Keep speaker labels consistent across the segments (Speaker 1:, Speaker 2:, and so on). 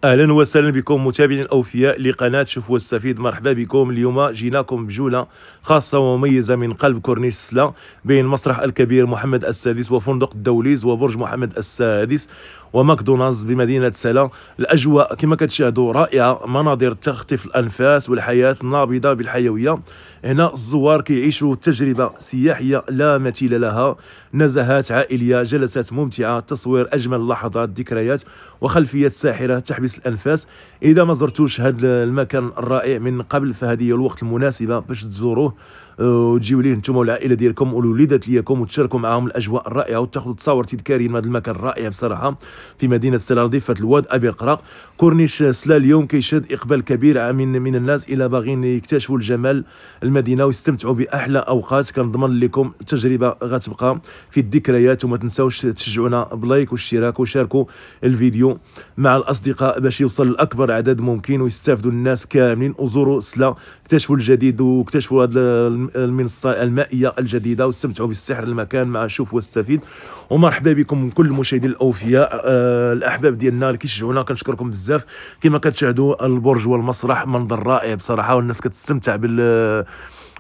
Speaker 1: اهلا وسهلا بكم متابعين الاوفياء لقناه شوف واستفيد. مرحبا بكم. اليوم جيناكم بجوله خاصه ومميزه من قلب كورنيش سلا بين مسرح الكبير محمد السادس وفندق الدوليز وبرج محمد السادس وماكدونالدز بمدينه سلا. الاجواء كما كتشاهدوا رائعه، مناظر تخطف الانفاس والحياه نابضه بالحيويه. هنا الزوار كيعيشوا تجربه سياحيه لا مثيل لها، نزهات عائليه، جلسات ممتعه، تصوير اجمل لحظات، ذكريات وخلفيات ساحره تحبس الانفاس. اذا ما زرتوش هذا المكان الرائع من قبل فهذه هي الوقت المناسبه باش تزوروه وتجيو ليه نتوما والعائله ديالكم والوليدات ديالكم وتشاركوا معهم الاجواء الرائعه وتاخذوا تصاور تذكاري من هذا المكان الرائع بصراحه في مدينه سلا ضفه الواد ابي القراق. كورنيش سلا اليوم كيشهد اقبال كبير من الناس الى باغيين يكتشفوا الجمال المدينه ويستمتعوا باحلى اوقات. كنضمن لكم تجربه غتبقى في الذكريات. وما تنساوش تشجعونا بلايك والاشتراك وشاركوا الفيديو مع الاصدقاء باش يوصل لاكبر عدد ممكن ويستافدوا الناس كاملين. وزوروا سلا، اكتشفوا الجديد واكتشفوا هذا المنصه المائيه الجديده واستمتعوا بالسحر المكان مع شوف واستفيد. ومرحبا بكم كل المشاهدين الاوفياء الاحباب ديالنا اللي كيشجعونا، كنشكركم بزاف. كما كتشاهدوا البرج والمسرح منظر رائع بصراحه، والناس كتستمتع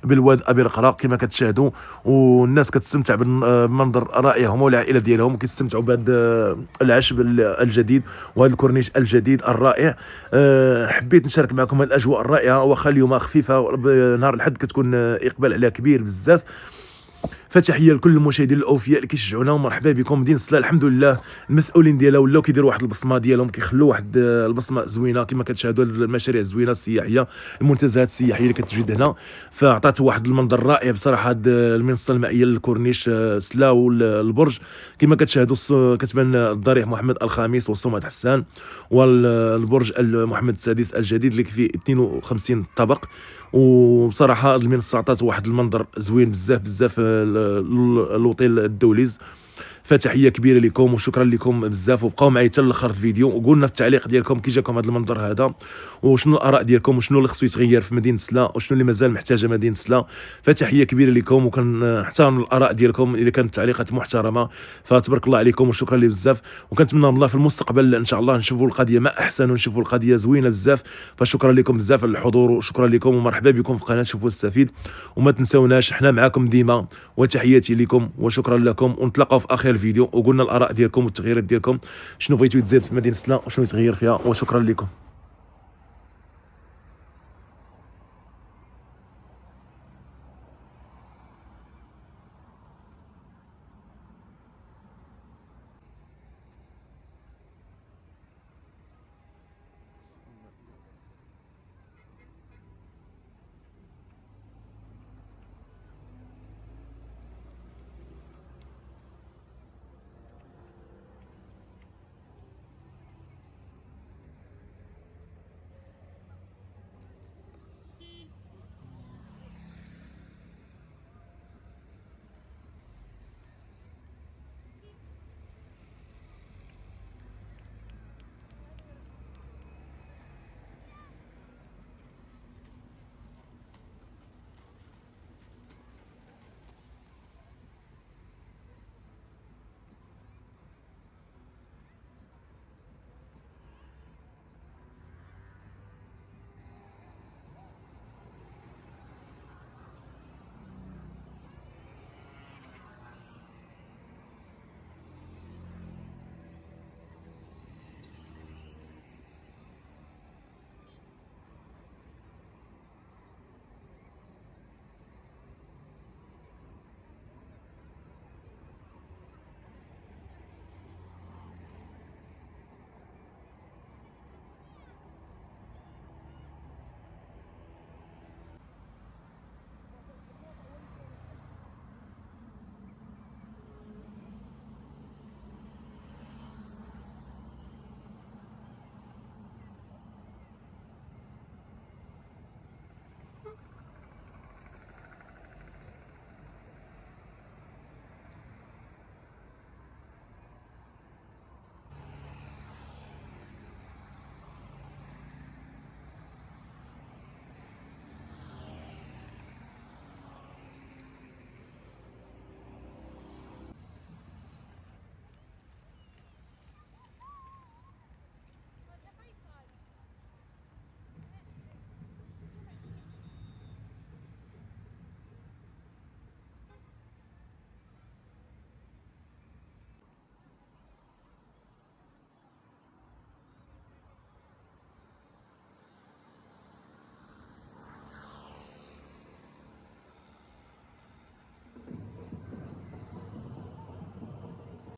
Speaker 1: بالواد ابي القراق كما كتشاهدوا، والناس كتستمتع بالمنظر رائع. هما والعائله ديالهم كيستمتعوا بهذا العشب الجديد وهذا الكورنيش الجديد الرائع. حبيت نشارك معكم هذه الاجواء الرائعه، واخا اليوم خفيفه، نهار الحد كتكون اقبال عليها كبير بزاف. فتحيه لكل المشاهدين الاوفياء اللي كيشجعونا ومرحبا بكم. مدينه سلا الحمد لله المسؤولين ديالها ولاو كيديروا واحد البصمه ديالهم، كيخلوا واحد البصمه زوينه كما كتشاهدوا المشاريع الزوينه السياحيه، المنتزهات السياحيه اللي كتوجد هنا، فاعطات واحد المنظر رائع بصراحه. هذه المنصه المائيه للكورنيش سلا والبرج كما كتشاهدوا كتبان الضريح محمد الخامس والصومعة حسان، والبرج محمد السادس الجديد اللي فيه 52 طابق. وبصراحه المنصه عطات واحد المنظر زوين بزاف بزاف لوطيل الدوليز. فتحيه كبيره لكم وشكرا لكم بزاف، وبقاو معايا حتى لاخر الفيديو وقولنا في التعليق ديالكم كي جاكم هذا المنظر هذا، وشنو الاراء ديالكم وشنو اللي خصو يتغير في مدينه سلا وشنو اللي مازال محتاجه مدينه سلا. فتحيه كبيره لكم وكنحترم الاراء ديالكم اذا كانت تعليقات محترمه، فتبارك الله عليكم وشكرا لي بزاف. وكنتمنى من الله في المستقبل ان شاء الله نشوفوا القضيه ما احسن ونشوفوا القضيه زوينه بزاف. فشكرا لكم بزاف على الحضور وشكرا لكم ومرحبا بكم في قناه شوف واستفيد. وما تنساوناش حنا معاكم ديما، وتحياتي لكم وشكرا لكم. ونتلاقاو في اخر الفيديو وقلنا الاراء ديالكم والتغييرات ديالكم، شنو بغيتوا يتزاد في مدينه سلا وشنو يتغير فيها، وشكرا لكم.